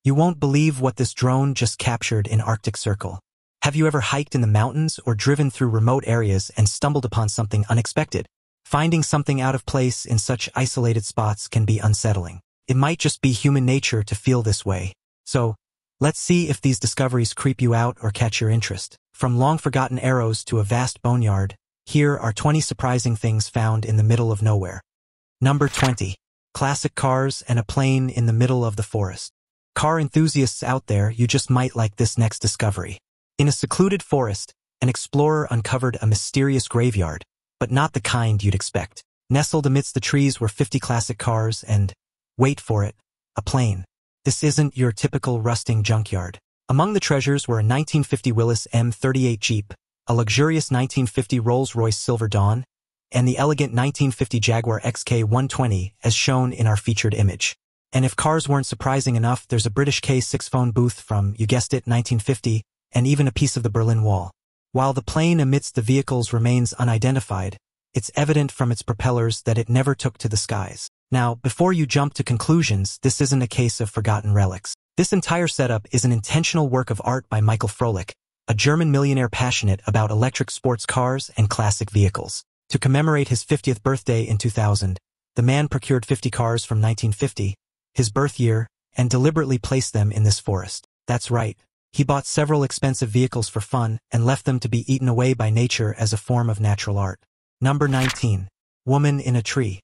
You won't believe what this drone just captured in Arctic Circle. Have you ever hiked in the mountains or driven through remote areas and stumbled upon something unexpected? Finding something out of place in such isolated spots can be unsettling. It might just be human nature to feel this way. So, let's see if these discoveries creep you out or catch your interest. From long-forgotten arrows to a vast boneyard, here are 20 surprising things found in the middle of nowhere. Number 20. Classic cars and a plane in the middle of the forest. Car enthusiasts out there, you just might like this next discovery. In a secluded forest, an explorer uncovered a mysterious graveyard, but not the kind you'd expect. Nestled amidst the trees were 50 classic cars and, wait for it, a plane. This isn't your typical rusting junkyard. Among the treasures were a 1950 Willys M38 Jeep, a luxurious 1950 Rolls-Royce Silver Dawn, and the elegant 1950 Jaguar XK120 as shown in our featured image. And if cars weren't surprising enough, there's a British K6 phone booth from, you guessed it, 1950, and even a piece of the Berlin Wall. While the plane amidst the vehicles remains unidentified, it's evident from its propellers that it never took to the skies. Now, before you jump to conclusions, this isn't a case of forgotten relics. This entire setup is an intentional work of art by Michael Froelich, a German millionaire passionate about electric sports cars and classic vehicles. To commemorate his 50th birthday in 2000, the man procured 50 cars from 1950, his birth year, and deliberately placed them in this forest. That's right. He bought several expensive vehicles for fun and left them to be eaten away by nature as a form of natural art. Number 19. Woman in a tree.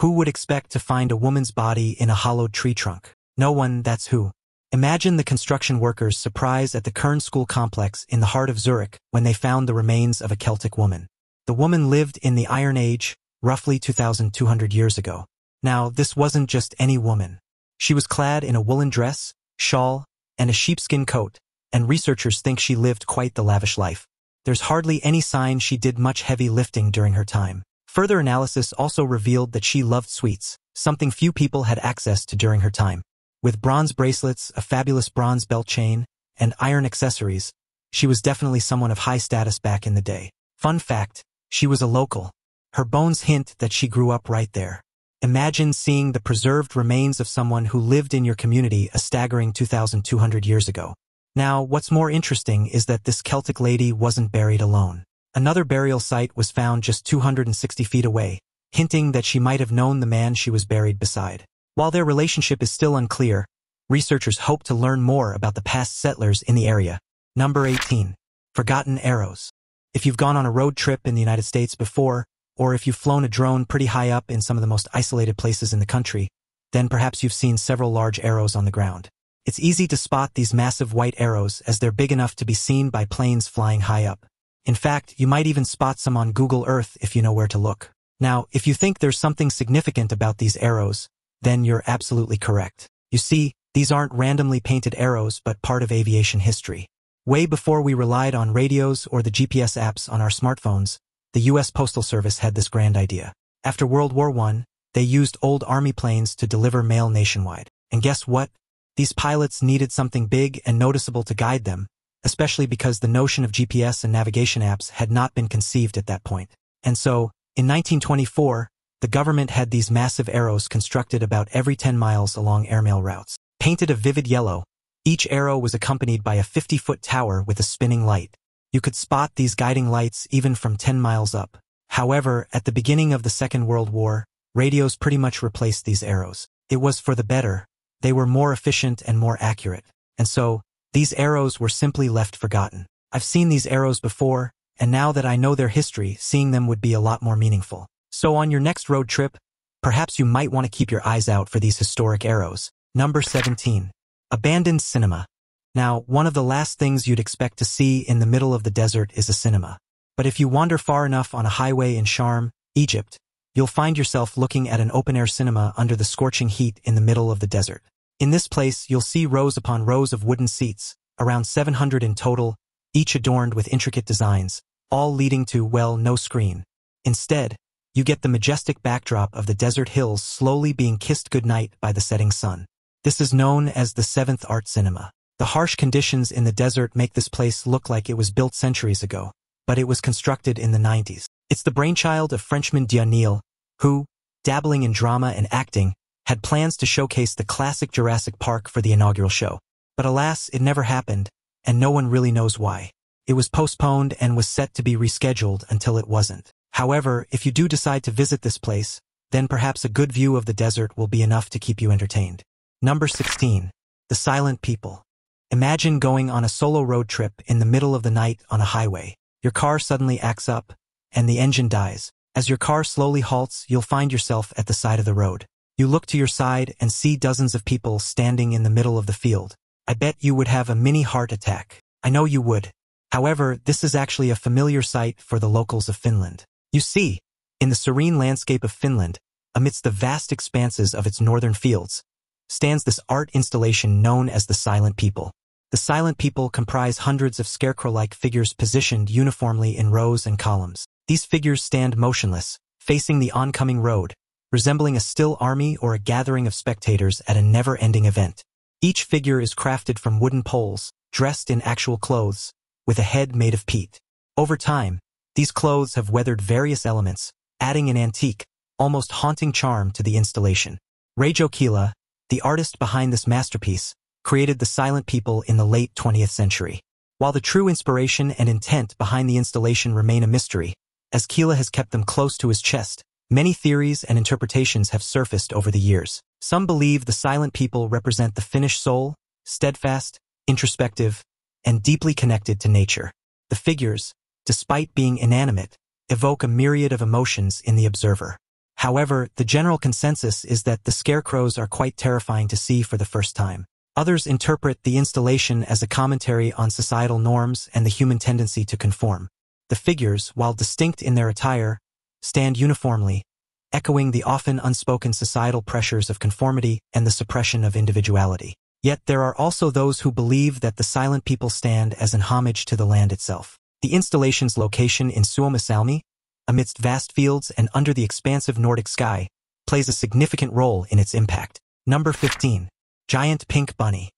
Who would expect to find a woman's body in a hollowed tree trunk? No one, that's who. Imagine the construction workers' surprise at the Kern School complex in the heart of Zurich when they found the remains of a Celtic woman. The woman lived in the Iron Age, roughly 2,200 years ago. Now, this wasn't just any woman. She was clad in a woolen dress, shawl, and a sheepskin coat, and researchers think she lived quite the lavish life. There's hardly any sign she did much heavy lifting during her time. Further analysis also revealed that she loved sweets, something few people had access to during her time. With bronze bracelets, a fabulous bronze belt chain, and iron accessories, she was definitely someone of high status back in the day. Fun fact, she was a local. Her bones hint that she grew up right there. Imagine seeing the preserved remains of someone who lived in your community a staggering 2,200 years ago. Now, what's more interesting is that this Celtic lady wasn't buried alone. Another burial site was found just 260 feet away, hinting that she might have known the man she was buried beside. While their relationship is still unclear, researchers hope to learn more about the past settlers in the area. Number 18. Forgotten arrows. If you've gone on a road trip in the United States before, or if you've flown a drone pretty high up in some of the most isolated places in the country, then perhaps you've seen several large arrows on the ground. It's easy to spot these massive white arrows as they're big enough to be seen by planes flying high up. In fact, you might even spot some on Google Earth if you know where to look. Now, if you think there's something significant about these arrows, then you're absolutely correct. You see, these aren't randomly painted arrows but part of aviation history. Way before we relied on radios or the GPS apps on our smartphones, the U.S. Postal Service had this grand idea. After World War I, they used old army planes to deliver mail nationwide. And guess what? These pilots needed something big and noticeable to guide them, especially because the notion of GPS and navigation apps had not been conceived at that point. And so, in 1924, the government had these massive arrows constructed about every 10 miles along airmail routes. Painted a vivid yellow, each arrow was accompanied by a 50-foot tower with a spinning light. You could spot these guiding lights even from 10 miles up. However, at the beginning of the Second World War, radios pretty much replaced these arrows. It was for the better. They were more efficient and more accurate. And so, these arrows were simply left forgotten. I've seen these arrows before, and now that I know their history, seeing them would be a lot more meaningful. So on your next road trip, perhaps you might want to keep your eyes out for these historic arrows. Number 17. Abandoned cinema. Now, one of the last things you'd expect to see in the middle of the desert is a cinema. But if you wander far enough on a highway in Sharm, Egypt, you'll find yourself looking at an open-air cinema under the scorching heat in the middle of the desert. In this place, you'll see rows upon rows of wooden seats, around 700 in total, each adorned with intricate designs, all leading to, well, no screen. Instead, you get the majestic backdrop of the desert hills slowly being kissed goodnight by the setting sun. This is known as the Seventh Art Cinema. The harsh conditions in the desert make this place look like it was built centuries ago, but it was constructed in the 90s. It's the brainchild of Frenchman Dionil, who, dabbling in drama and acting, had plans to showcase the classic Jurassic Park for the inaugural show. But alas, it never happened, and no one really knows why. It was postponed and was set to be rescheduled until it wasn't. However, if you do decide to visit this place, then perhaps a good view of the desert will be enough to keep you entertained. Number 16. The Silent People. Imagine going on a solo road trip in the middle of the night on a highway. Your car suddenly acts up, and the engine dies. As your car slowly halts, you'll find yourself at the side of the road. You look to your side and see dozens of people standing in the middle of the field. I bet you would have a mini heart attack. I know you would. However, this is actually a familiar sight for the locals of Finland. You see, in the serene landscape of Finland, amidst the vast expanses of its northern fields, stands this art installation known as the Silent People. The Silent People comprise hundreds of scarecrow-like figures positioned uniformly in rows and columns. These figures stand motionless, facing the oncoming road, resembling a still army or a gathering of spectators at a never-ending event. Each figure is crafted from wooden poles, dressed in actual clothes, with a head made of peat. Over time, these clothes have weathered various elements, adding an antique, almost haunting charm to the installation. Reijo Kila, the artist behind this masterpiece, created the Silent People in the late 20th century. While the true inspiration and intent behind the installation remain a mystery, as Kila has kept them close to his chest, many theories and interpretations have surfaced over the years. Some believe the Silent People represent the Finnish soul, steadfast, introspective, and deeply connected to nature. The figures, despite being inanimate, evoke a myriad of emotions in the observer. However, the general consensus is that the scarecrows are quite terrifying to see for the first time. Others interpret the installation as a commentary on societal norms and the human tendency to conform. The figures, while distinct in their attire, stand uniformly, echoing the often unspoken societal pressures of conformity and the suppression of individuality. Yet there are also those who believe that the Silent People stand as an homage to the land itself. The installation's location in Suomussalmi, amidst vast fields and under the expansive Nordic sky, plays a significant role in its impact. Number 15. Giant Pink Bunny.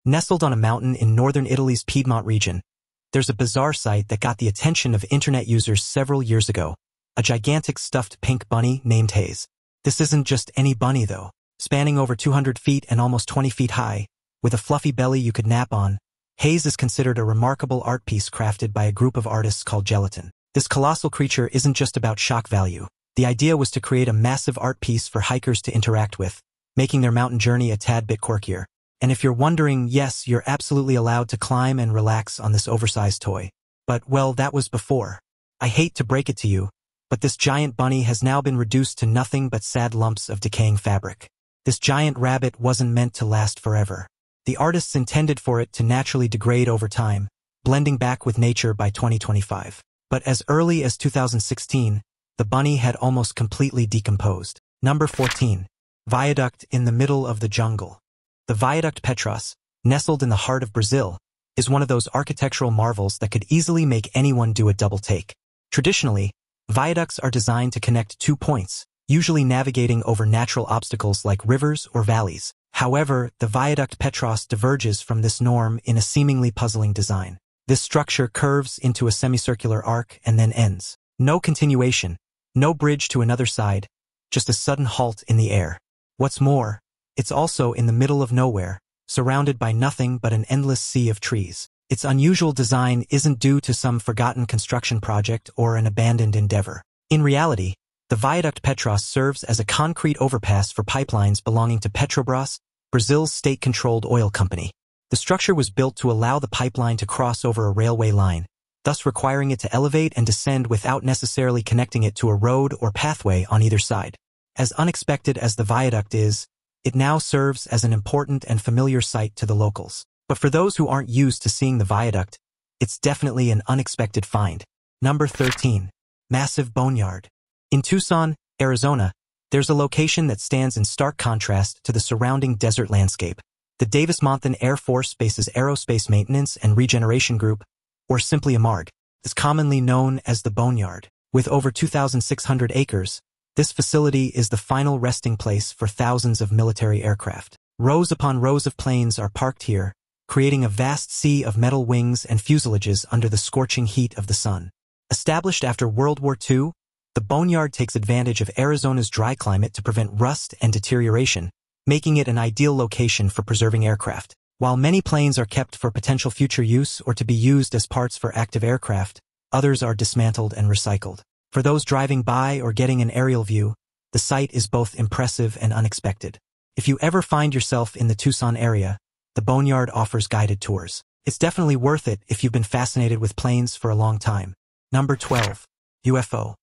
Nestled on a mountain in northern Italy's Piedmont region, there's a bizarre sight that got the attention of internet users several years ago. A gigantic stuffed pink bunny named Hayes. This isn't just any bunny though. Spanning over 200 feet and almost 20 feet high, with a fluffy belly you could nap on, Hayes is considered a remarkable art piece crafted by a group of artists called Gelatin. This colossal creature isn't just about shock value. The idea was to create a massive art piece for hikers to interact with, making their mountain journey a tad bit quirkier. And if you're wondering, yes, you're absolutely allowed to climb and relax on this oversized toy. But, well, that was before. I hate to break it to you, but this giant bunny has now been reduced to nothing but sad lumps of decaying fabric. This giant rabbit wasn't meant to last forever. The artists intended for it to naturally degrade over time, blending back with nature by 2025. But as early as 2016, the bunny had almost completely decomposed. Number 14. Viaduct in the middle of the jungle. The Viaduct Petros, nestled in the heart of Brazil, is one of those architectural marvels that could easily make anyone do a double take. Traditionally, viaducts are designed to connect 2 points, usually navigating over natural obstacles like rivers or valleys. However, the Viaduct Petros diverges from this norm in a seemingly puzzling design. This structure curves into a semicircular arc and then ends. No continuation, no bridge to another side, just a sudden halt in the air. What's more, it's also in the middle of nowhere, surrounded by nothing but an endless sea of trees. Its unusual design isn't due to some forgotten construction project or an abandoned endeavor. In reality, the Viaduct Petros serves as a concrete overpass for pipelines belonging to Petrobras, Brazil's state-controlled oil company. The structure was built to allow the pipeline to cross over a railway line, thus requiring it to elevate and descend without necessarily connecting it to a road or pathway on either side. As unexpected as the viaduct is, it now serves as an important and familiar sight to the locals. But for those who aren't used to seeing the viaduct, it's definitely an unexpected find. Number 13. Massive Boneyard. In Tucson, Arizona, there's a location that stands in stark contrast to the surrounding desert landscape. The Davis-Monthan Air Force Base's Aerospace Maintenance and Regeneration Group, or simply AMARG, is commonly known as the Boneyard. With over 2,600 acres, this facility is the final resting place for thousands of military aircraft. Rows upon rows of planes are parked here, creating a vast sea of metal wings and fuselages under the scorching heat of the sun. Established after World War II, the Boneyard takes advantage of Arizona's dry climate to prevent rust and deterioration, making it an ideal location for preserving aircraft. While many planes are kept for potential future use or to be used as parts for active aircraft, others are dismantled and recycled. For those driving by or getting an aerial view, the site is both impressive and unexpected. If you ever find yourself in the Tucson area, the Boneyard offers guided tours. It's definitely worth it if you've been fascinated with planes for a long time. Number 12. UFO.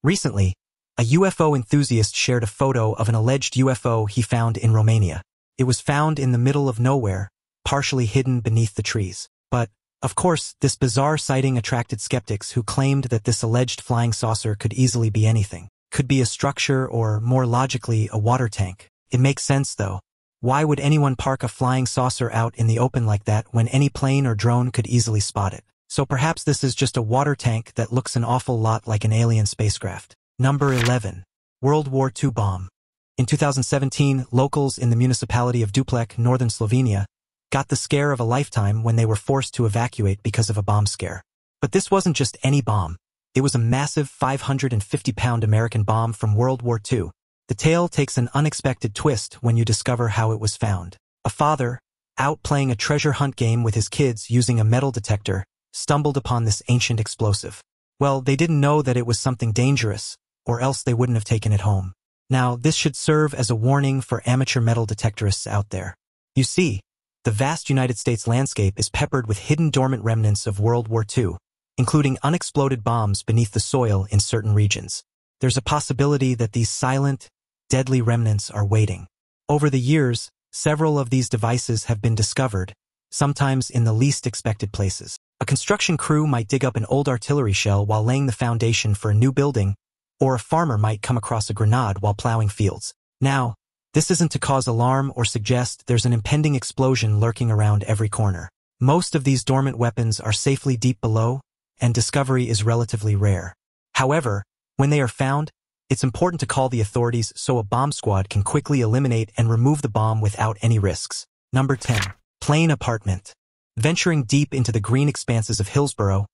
Recently, a UFO enthusiast shared a photo of an alleged UFO he found in Romania. It was found in the middle of nowhere, partially hidden beneath the trees. But, of course, this bizarre sighting attracted skeptics who claimed that this alleged flying saucer could easily be anything. Could be a structure or, more logically, a water tank. It makes sense, though. Why would anyone park a flying saucer out in the open like that when any plane or drone could easily spot it? So perhaps this is just a water tank that looks an awful lot like an alien spacecraft. Number 11. World War II bomb. In 2017, locals in the municipality of Duplec, northern Slovenia, got the scare of a lifetime when they were forced to evacuate because of a bomb scare. But this wasn't just any bomb. It was a massive 550-pound American bomb from World War II. The tale takes an unexpected twist when you discover how it was found. A father, out playing a treasure hunt game with his kids using a metal detector, stumbled upon this ancient explosive. Well, they didn't know that it was something dangerous, or else they wouldn't have taken it home. Now, this should serve as a warning for amateur metal detectorists out there. You see, the vast United States landscape is peppered with hidden dormant remnants of World War II, including unexploded bombs beneath the soil in certain regions. There's a possibility that these silent, deadly remnants are waiting. Over the years, several of these devices have been discovered, sometimes in the least expected places. A construction crew might dig up an old artillery shell while laying the foundation for a new building, or a farmer might come across a grenade while plowing fields. Now, this isn't to cause alarm or suggest there's an impending explosion lurking around every corner. Most of these dormant weapons are safely deep below, and discovery is relatively rare. However, when they are found, it's important to call the authorities so a bomb squad can quickly eliminate and remove the bomb without any risks. Number 10. Plane apartment. Venturing deep into the green expanses of Hillsboro,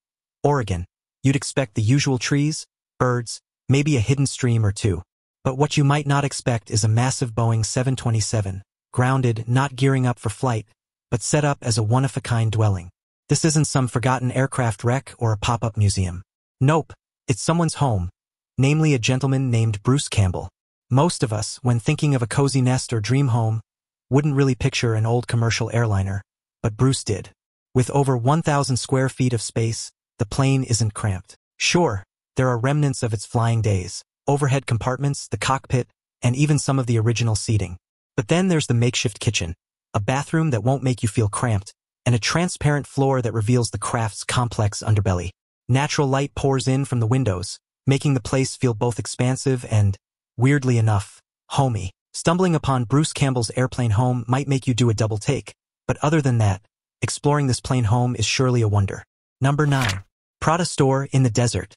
Oregon, you'd expect the usual trees, birds, maybe a hidden stream or two. But what you might not expect is a massive Boeing 727, grounded, not gearing up for flight, but set up as a one-of-a-kind dwelling. This isn't some forgotten aircraft wreck or a pop-up museum. Nope, it's someone's home, namely a gentleman named Bruce Campbell. Most of us, when thinking of a cozy nest or dream home, wouldn't really picture an old commercial airliner, but Bruce did. With over 1,000 square feet of space, the plane isn't cramped. Sure, there are remnants of its flying days, overhead compartments, the cockpit, and even some of the original seating. But then there's the makeshift kitchen, a bathroom that won't make you feel cramped, and a transparent floor that reveals the craft's complex underbelly. Natural light pours in from the windows, making the place feel both expansive and, weirdly enough, homey. Stumbling upon Bruce Campbell's airplane home might make you do a double take, but other than that, exploring this plane home is surely a wonder. Number 9. Prada Store in the Desert.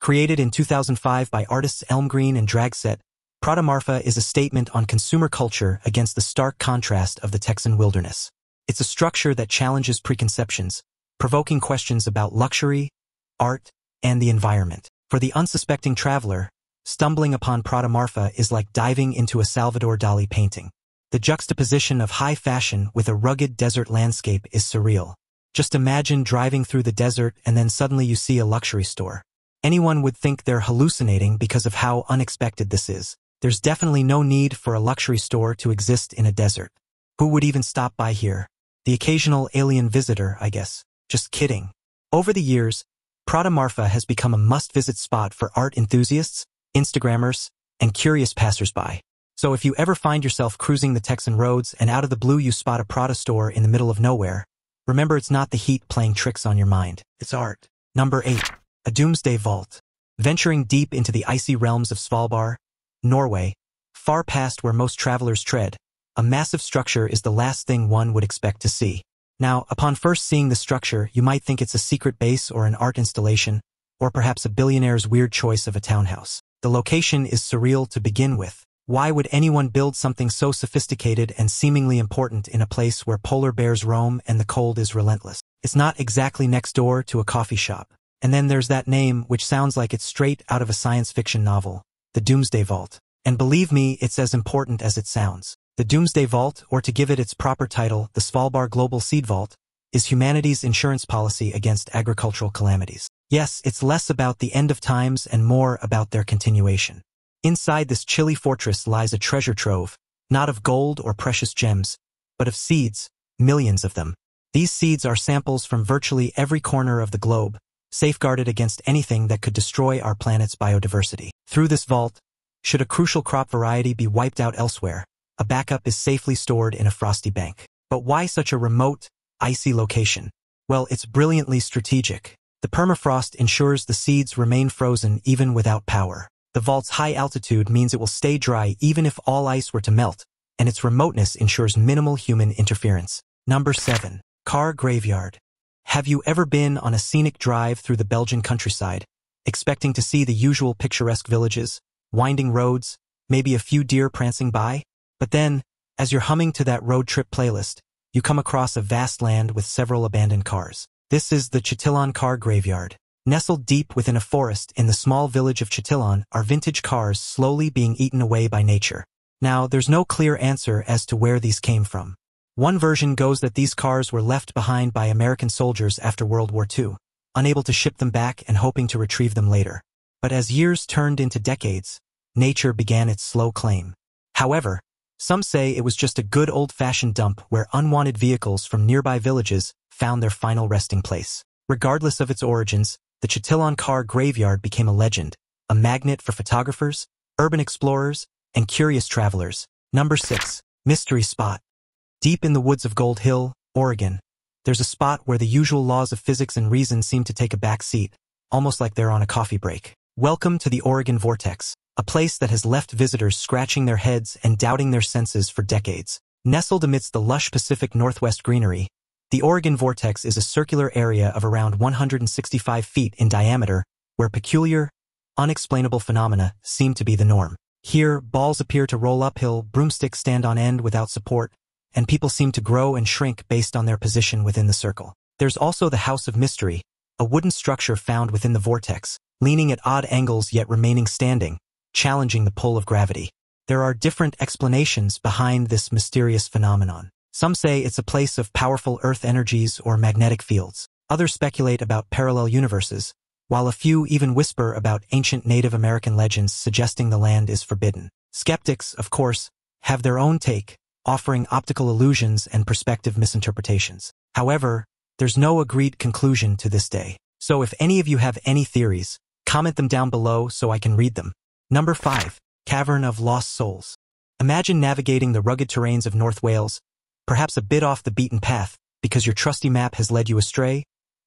Created in 2005 by artists Elmgreen and Dragset, Prada Marfa is a statement on consumer culture against the stark contrast of the Texan wilderness. It's a structure that challenges preconceptions, provoking questions about luxury, art, and the environment. For the unsuspecting traveler, stumbling upon Prada Marfa is like diving into a Salvador Dali painting. The juxtaposition of high fashion with a rugged desert landscape is surreal. Just imagine driving through the desert and then suddenly you see a luxury store. Anyone would think they're hallucinating because of how unexpected this is. There's definitely no need for a luxury store to exist in a desert. Who would even stop by here? The occasional alien visitor, I guess. Just kidding. Over the years, Prada Marfa has become a must-visit spot for art enthusiasts, Instagrammers, and curious passersby. So if you ever find yourself cruising the Texan roads and out of the blue you spot a Prada store in the middle of nowhere, remember it's not the heat playing tricks on your mind, it's art. Number 8. A Doomsday Vault. Venturing deep into the icy realms of Svalbard, Norway, far past where most travelers tread, a massive structure is the last thing one would expect to see. Now, upon first seeing the structure, you might think it's a secret base or an art installation, or perhaps a billionaire's weird choice of a townhouse. The location is surreal to begin with. Why would anyone build something so sophisticated and seemingly important in a place where polar bears roam and the cold is relentless? It's not exactly next door to a coffee shop. And then there's that name which sounds like it's straight out of a science fiction novel, the Doomsday Vault. And believe me, it's as important as it sounds. The Doomsday Vault, or to give it its proper title, the Svalbard Global Seed Vault, is humanity's insurance policy against agricultural calamities. Yes, it's less about the end of times and more about their continuation. Inside this chilly fortress lies a treasure trove, not of gold or precious gems, but of seeds, millions of them. These seeds are samples from virtually every corner of the globe, safeguarded against anything that could destroy our planet's biodiversity. Through this vault, should a crucial crop variety be wiped out elsewhere, a backup is safely stored in a frosty bank. But why such a remote, icy location? Well, it's brilliantly strategic. The permafrost ensures the seeds remain frozen even without power. The vault's high altitude means it will stay dry even if all ice were to melt, and its remoteness ensures minimal human interference. Number 7. Car Graveyard. Have you ever been on a scenic drive through the Belgian countryside, expecting to see the usual picturesque villages, winding roads, maybe a few deer prancing by? But then, as you're humming to that road trip playlist, you come across a vast land with several abandoned cars. This is the Châtillon Car Graveyard. Nestled deep within a forest in the small village of Châtillon are vintage cars slowly being eaten away by nature. Now, there's no clear answer as to where these came from. One version goes that these cars were left behind by American soldiers after World War II, unable to ship them back and hoping to retrieve them later. But as years turned into decades, nature began its slow claim. However, some say it was just a good old-fashioned dump where unwanted vehicles from nearby villages found their final resting place. Regardless of its origins, the Châtillon Car Graveyard became a legend, a magnet for photographers, urban explorers, and curious travelers. Number 6. Mystery Spot. Deep in the woods of Gold Hill, Oregon, there's a spot where the usual laws of physics and reason seem to take a back seat, almost like they're on a coffee break. Welcome to the Oregon Vortex, a place that has left visitors scratching their heads and doubting their senses for decades. Nestled amidst the lush Pacific Northwest greenery, the Oregon Vortex is a circular area of around 165 feet in diameter, where peculiar, unexplainable phenomena seem to be the norm. Here, balls appear to roll uphill, broomsticks stand on end without support, and people seem to grow and shrink based on their position within the circle. There's also the House of Mystery, a wooden structure found within the vortex, leaning at odd angles yet remaining standing, challenging the pull of gravity. There are different explanations behind this mysterious phenomenon. Some say it's a place of powerful earth energies or magnetic fields. Others speculate about parallel universes, while a few even whisper about ancient Native American legends suggesting the land is forbidden. Skeptics, of course, have their own take, offering optical illusions and perspective misinterpretations. However, there's no agreed conclusion to this day. So if any of you have any theories, comment them down below so I can read them. Number 5. Cavern of Lost Souls. Imagine navigating the rugged terrains of North Wales, perhaps a bit off the beaten path because your trusty map has led you astray,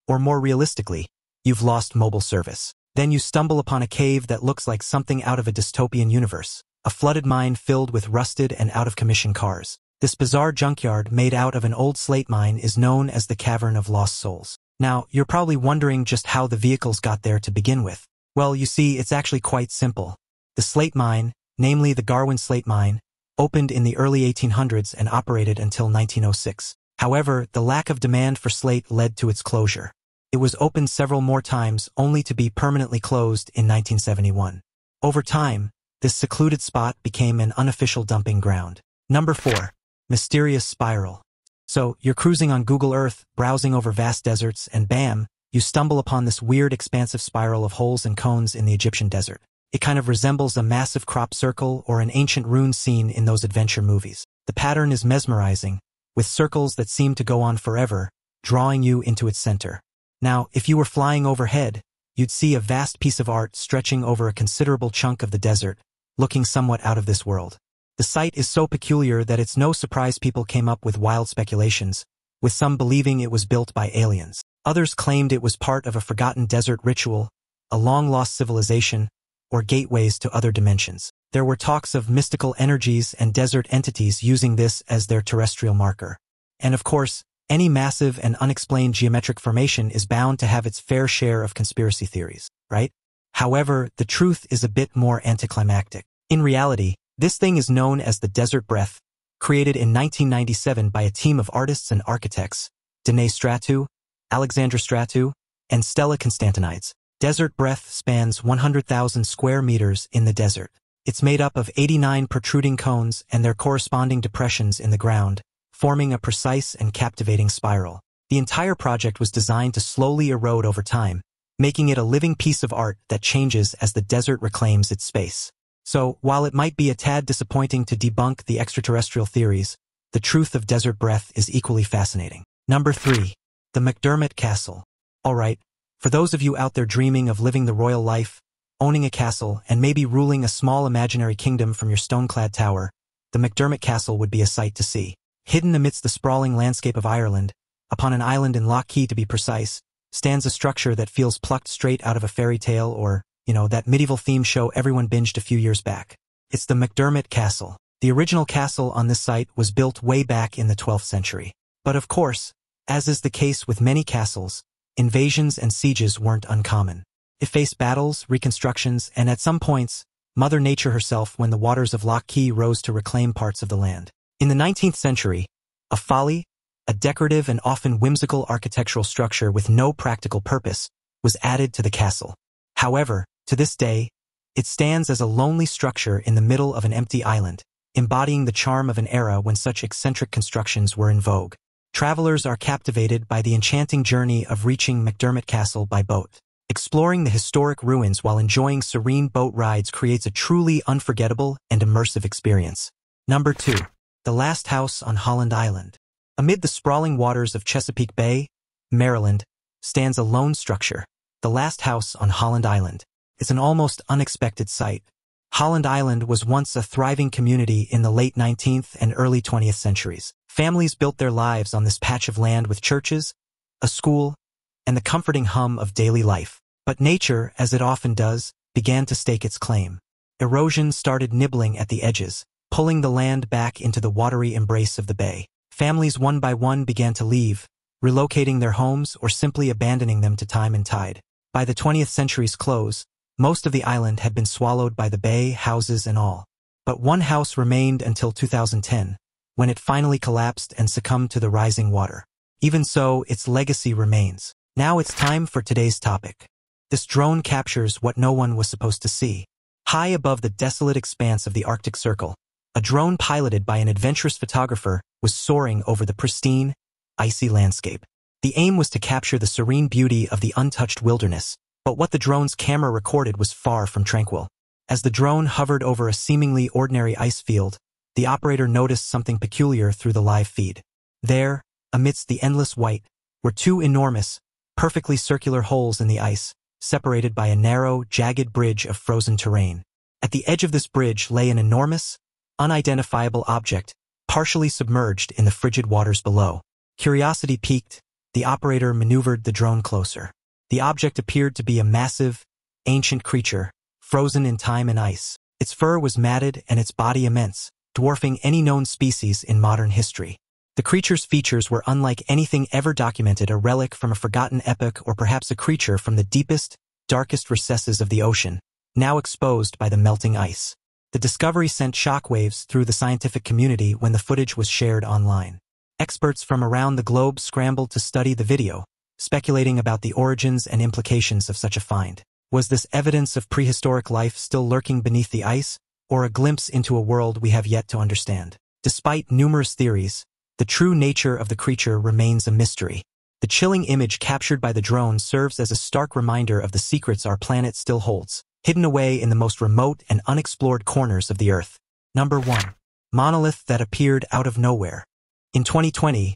or more realistically, you've lost mobile service. Then you stumble upon a cave that looks like something out of a dystopian universe, a flooded mine filled with rusted and out-of-commission cars. This bizarre junkyard made out of an old slate mine is known as the Cavern of Lost Souls. Now, you're probably wondering just how the vehicles got there to begin with. Well, you see, it's actually quite simple. The slate mine, namely the Garwin slate mine, opened in the early 1800s and operated until 1906. However, the lack of demand for slate led to its closure. It was opened several more times only to be permanently closed in 1971. Over time, this secluded spot became an unofficial dumping ground. Number 4. Mysterious Spiral. So, you're cruising on Google Earth, browsing over vast deserts, and bam, you stumble upon this weird expansive spiral of holes and cones in the Egyptian desert. It kind of resembles a massive crop circle or an ancient rune scene in those adventure movies. The pattern is mesmerizing, with circles that seem to go on forever, drawing you into its center. Now, if you were flying overhead, you'd see a vast piece of art stretching over a considerable chunk of the desert, looking somewhat out of this world. The sight is so peculiar that it's no surprise people came up with wild speculations, with some believing it was built by aliens. Others claimed it was part of a forgotten desert ritual, a long-lost civilization, or gateways to other dimensions. There were talks of mystical energies and desert entities using this as their terrestrial marker. And of course, any massive and unexplained geometric formation is bound to have its fair share of conspiracy theories, right? However, the truth is a bit more anticlimactic. In reality, this thing is known as the Desert Breath, created in 1997 by a team of artists and architects, Danae Stratou, Alexandra Stratou, and Stella Constantinides. Desert Breath spans 100,000 square meters in the desert. It's made up of 89 protruding cones and their corresponding depressions in the ground, forming a precise and captivating spiral. The entire project was designed to slowly erode over time, making it a living piece of art that changes as the desert reclaims its space. So, while it might be a tad disappointing to debunk the extraterrestrial theories, the truth of desert breath is equally fascinating. Number 3. The McDermot Castle. Alright, for those of you out there dreaming of living the royal life, owning a castle, and maybe ruling a small imaginary kingdom from your stone-clad tower, the McDermot Castle would be a sight to see. Hidden amidst the sprawling landscape of Ireland, upon an island in Lough Key to be precise, stands a structure that feels plucked straight out of a fairy tale or, that medieval theme show everyone binged a few years back. It's the McDermot Castle. The original castle on this site was built way back in the 12th century. But of course, as is the case with many castles, invasions and sieges weren't uncommon. It faced battles, reconstructions, and at some points, Mother Nature herself when the waters of Lough Key rose to reclaim parts of the land. In the 19th century, a folly, a decorative and often whimsical architectural structure with no practical purpose, was added to the castle. However, to this day, it stands as a lonely structure in the middle of an empty island, embodying the charm of an era when such eccentric constructions were in vogue. Travelers are captivated by the enchanting journey of reaching McDermot Castle by boat. Exploring the historic ruins while enjoying serene boat rides creates a truly unforgettable and immersive experience. Number 2. The Last House on Holland Island. Amid the sprawling waters of Chesapeake Bay, Maryland, stands a lone structure, the Last House on Holland Island. It's an almost unexpected sight. Holland Island was once a thriving community in the late 19th and early 20th centuries. Families built their lives on this patch of land with churches, a school, and the comforting hum of daily life. But nature, as it often does, began to stake its claim. Erosion started nibbling at the edges, pulling the land back into the watery embrace of the bay. Families one by one began to leave, relocating their homes or simply abandoning them to time and tide. By the 20th century's close, most of the island had been swallowed by the bay, houses and all. But one house remained until 2010, when it finally collapsed and succumbed to the rising water. Even so, its legacy remains. Now it's time for today's topic. This drone captures what no one was supposed to see. High above the desolate expanse of the Arctic Circle, a drone piloted by an adventurous photographer was soaring over the pristine, icy landscape. The aim was to capture the serene beauty of the untouched wilderness, but what the drone's camera recorded was far from tranquil. As the drone hovered over a seemingly ordinary ice field, the operator noticed something peculiar through the live feed. There, amidst the endless white, were two enormous, perfectly circular holes in the ice, separated by a narrow, jagged bridge of frozen terrain. At the edge of this bridge lay an enormous, unidentifiable object, partially submerged in the frigid waters below. Curiosity piqued, the operator maneuvered the drone closer. The object appeared to be a massive, ancient creature, frozen in time and ice. Its fur was matted and its body immense, dwarfing any known species in modern history. The creature's features were unlike anything ever documented, a relic from a forgotten epoch or perhaps a creature from the deepest, darkest recesses of the ocean, now exposed by the melting ice. The discovery sent shockwaves through the scientific community when the footage was shared online. Experts from around the globe scrambled to study the video, speculating about the origins and implications of such a find. Was this evidence of prehistoric life still lurking beneath the ice, or a glimpse into a world we have yet to understand? Despite numerous theories, the true nature of the creature remains a mystery. The chilling image captured by the drone serves as a stark reminder of the secrets our planet still holds, hidden away in the most remote and unexplored corners of the Earth. Number 1. Monolith that appeared out of nowhere. In 2020,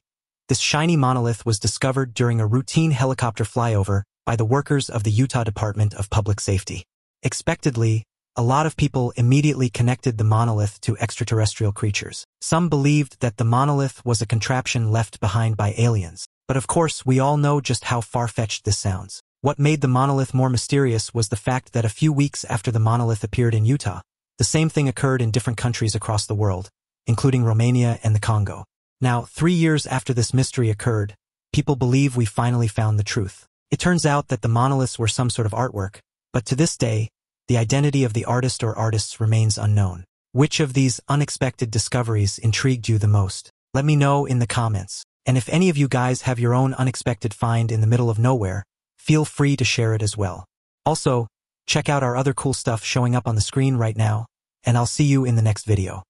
this shiny monolith was discovered during a routine helicopter flyover by the workers of the Utah Department of Public Safety. Expectedly, a lot of people immediately connected the monolith to extraterrestrial creatures. Some believed that the monolith was a contraption left behind by aliens. But of course, we all know just how far-fetched this sounds. What made the monolith more mysterious was the fact that a few weeks after the monolith appeared in Utah, the same thing occurred in different countries across the world, including Romania and the Congo. Now, 3 years after this mystery occurred, people believe we finally found the truth. It turns out that the monoliths were some sort of artwork, but to this day, the identity of the artist or artists remains unknown. Which of these unexpected discoveries intrigued you the most? Let me know in the comments. And if any of you guys have your own unexpected find in the middle of nowhere, feel free to share it as well. Also, check out our other cool stuff showing up on the screen right now, and I'll see you in the next video.